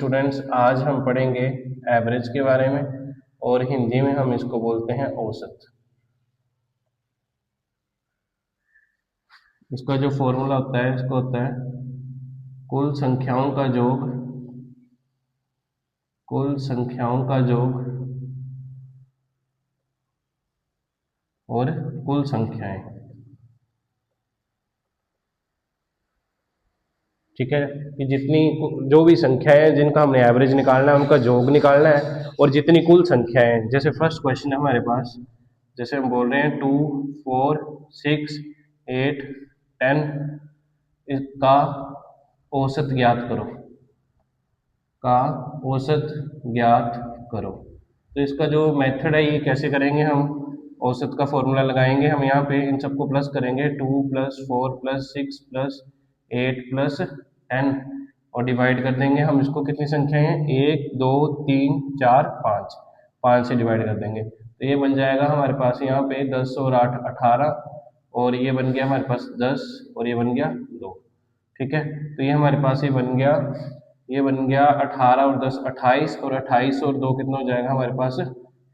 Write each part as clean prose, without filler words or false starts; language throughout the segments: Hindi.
स्टूडेंट्स, आज हम पढ़ेंगे एवरेज के बारे में और हिंदी में हम इसको बोलते हैं औसत। इसका जो फॉर्मूला होता है इसको होता है कुल संख्याओं का योग, कुल संख्याओं का योग और कुल संख्याएं। ठीक है, कि जितनी जो भी संख्याएं हैं जिनका हमने एवरेज निकालना है उनका योग निकालना है और जितनी कुल संख्याएं हैं। जैसे फर्स्ट क्वेश्चन है हमारे पास, जैसे हम बोल रहे हैं 2, 4, 6, 8, 10 इसका औसत ज्ञात करो, का औसत ज्ञात करो। तो इसका जो मेथड है ये कैसे करेंगे हम, औसत का फॉर्मूला लगाएंगे हम यहाँ पे, इन सबको प्लस करेंगे 2 + 4 + 6 + 8 + 10 और डिवाइड कर देंगे हम इसको। कितनी संख्याएं हैं, 1, 2, 3, 4, 5, 5 से डिवाइड कर देंगे तो ये बन जाएगा हमारे पास यहाँ पे 10 और 8 18 और ये बन गया हमारे पास 10 और ये बन गया 2। ठीक है, तो ये हमारे पास ये बन गया 18 और 10 28 और 28 और 2 कितना हो जाएगा हमारे पास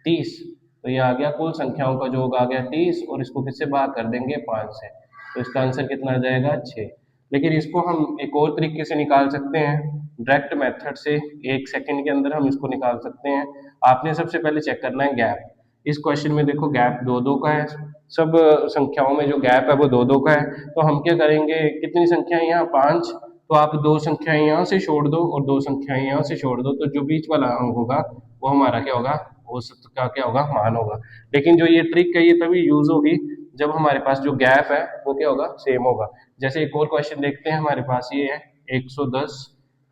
30। तो ये आ गया कुल संख्याओं का योग आ गया 30 और इसको किससे भाग कर देंगे 5 से, तो इसका आंसर कितना आ जाएगा 6। लेकिन इसको हम एक और तरीके से निकाल सकते हैं, डायरेक्ट मेथड से 1 सेकंड के अंदर हम इसको निकाल सकते हैं। आपने सबसे पहले चेक करना है गैप। इस क्वेश्चन में देखो गैप 2-2 का है, सब संख्याओं में जो गैप है वो 2-2 का है। तो हम क्या करेंगे, कितनी संख्याएं यहाँ 5, तो आप 2 संख्याएं यहाँ से छोड़ दो और 2 संख्याएं यहाँ से छोड़ दो, तो जो बीच वाला अंक होगा वो हमारा क्या होगा, औसत का क्या होगा, मान होगा। लेकिन जो ये ट्रिक है ये तभी यूज होगी जब हमारे पास जो गैप है वो क्या होगा, सेम होगा। जैसे एक और क्वेश्चन देखते हैं, हमारे पास ये है 110,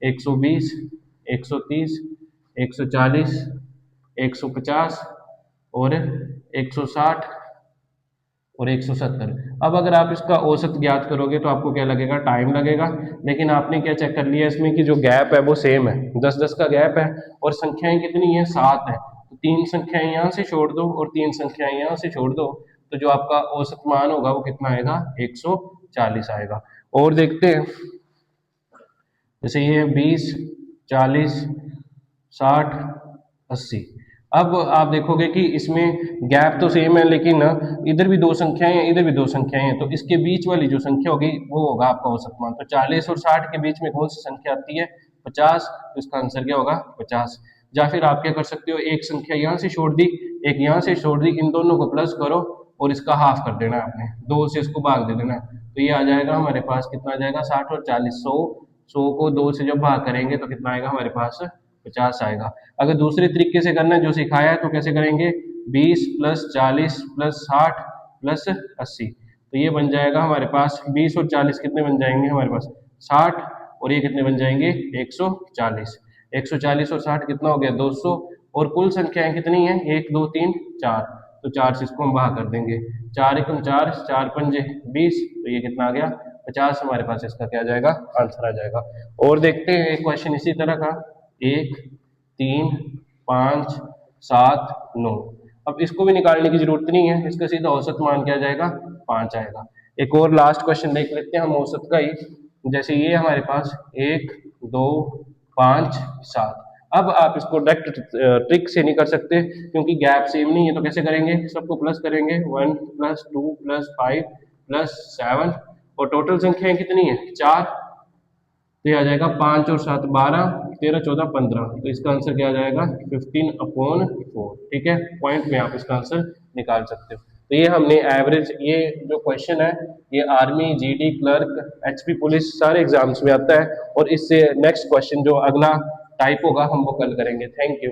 120, 130, 140, 150 और 160 और 170। अब अगर आप इसका औसत ज्ञात करोगे तो आपको क्या लगेगा, टाइम लगेगा। लेकिन आपने क्या चेक कर लिया इसमें कि जो गैप है वो सेम है, 10-10 का गैप है और संख्याएं कितनी है, 7 है। तो 3 संख्याएं यहाँ से छोड़ दो और 3 संख्याएं यहाँ से छोड़ दो, तो जो आपका औसत मान होगा वो कितना आएगा, 140 आएगा। और देखते हैं, जैसे ये 20, 40, 60, 80। अब आप देखोगे कि इसमें गैप तो सेम है लेकिन इधर भी 2 संख्याएं हैं, इधर भी 2 संख्याएं हैं, तो इसके बीच वाली जो संख्या होगी वो होगा आपका औसत मान। तो 40 और 60 के बीच में कौन सी संख्या आती है, 50, तो इसका आंसर क्या होगा 50। या फिर आप क्या कर सकते हो, एक संख्या यहाँ से छोड़ दी, एक यहाँ से छोड़ दी, इन दोनों को प्लस करो और इसका हाफ कर देना है आपने, 2 से इसको भाग दे देना है। तो ये आ जाएगा हमारे पास, कितना आ जाएगा, 60 और 40, 100 को 2 से जब भाग करेंगे तो कितना आएगा हमारे पास, 50 आएगा। अगर दूसरे तरीके से करना है जो सिखाया है तो कैसे करेंगे, 20 + 40 + 60 + 80, तो ये बन जाएगा हमारे पास 20 और 40 कितने बन जाएंगे हमारे पास, 60 और ये कितने बन जाएंगे, 140। 140 और 60 कितना हो गया, 200। और कुल संख्याएं कितनी है, 1, 2, 3, 4, तो 4 से इसको हम भाग कर देंगे, 4 × 4, 4 × 5 = 20, तो ये कितना आ गया 50। हमारे पास इसका क्या आ जाएगा, आंसर आ जाएगा। और देखते हैं एक क्वेश्चन इसी तरह का, 1, 3, 5, 7, 9। अब इसको भी निकालने की जरूरत नहीं है, इसका सीधा औसत मान क्या जाएगा, 5 आएगा। एक और लास्ट क्वेश्चन देख लेते हैं हम औसत का ही। जैसे ये हमारे पास 1, 2, 5, 7। अब आप इसको डायरेक्ट ट्रिक से नहीं कर सकते क्योंकि गैप सेम नहीं है, तो कैसे करेंगे, सबको प्लस करेंगे, 1 + 2 + 5 + 7 और टोटल संख्याएं कितनी है, 4, तो ये आ जाएगा 5 और 7 12, 13, 14, 15, तो इसका आंसर क्या आ जाएगा, 15/4। ठीक है, पॉइंट में आप इसका आंसर निकाल सकते हो। तो ये हमने एवरेज, ये जो क्वेश्चन है ये army, GD, clerk, HP police सारे एग्जाम्स में आता है और इससे नेक्स्ट क्वेश्चन जो अगला टाइप होगा हम वो कल करेंगे। Thank you.